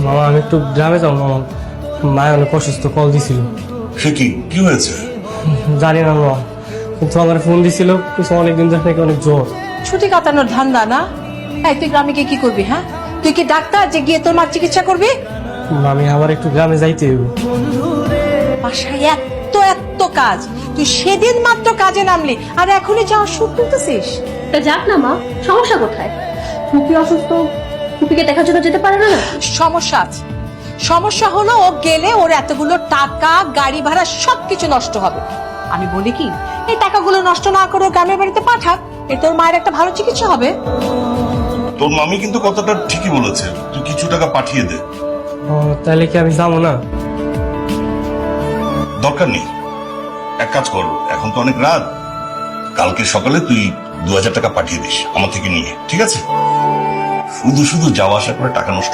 মামা আমি একটু গ্রামে যাও মামা, মায় অনেক অসুস্থ, কল দিছিল। সে কি হয়েছে? জানি না মামা, কিন্তু আমার ফোন দিছিল, কিছু অনেকদিন ধরে নাকি অনেক জ্বর। ছুটি কাটানোর ধান্দা না? এই তুই গ্রামে গিয়ে কি করবি? হ্যাঁ, তুই কি ডাক্তার যে গিয়ে তোর মার চিকিৎসা করবি? আমি আবার একটু গ্রামে যাইতে হইব। বাসায় এত এত কাজ, তুই সেদিন মাত্র কাজে নামলি আর এখনই যাওয়ার সুখ তুলতেছিস। তা যাক না মা, সমস্যা কোথায়? ফুপি অসুস্থ, ফুপিকে দেখার জন্য যেতে পারে না? সমস্যা আছে। সমস্যা হলো ও গেলে ওর এতগুলো টাকা, গাড়ি ভাড়া সবকিছু নষ্ট হবে। আমি বলি কি, এই টাকাগুলো নষ্ট না করে ও গ্রামের বাড়িতে পাঠাক, এতে ওর মায়ের একটা ভালো চিকিৎসা হবে। তোর মামি কিন্তু কথাটা ঠিকই বলেছে, তুই কিছু টাকা পাঠিয়ে দে। তাহলে কি আমি যাবো না? দরকার নেই, এক কাজ কর, এখন তো অনেক রাত, কালকে সকালে তুই 2000 টাকা পাঠিয়ে দিস আমার থেকে নিয়ে, ঠিক আছে? শুধু শুধু যাওয়া আসা করে টাকা নষ্ট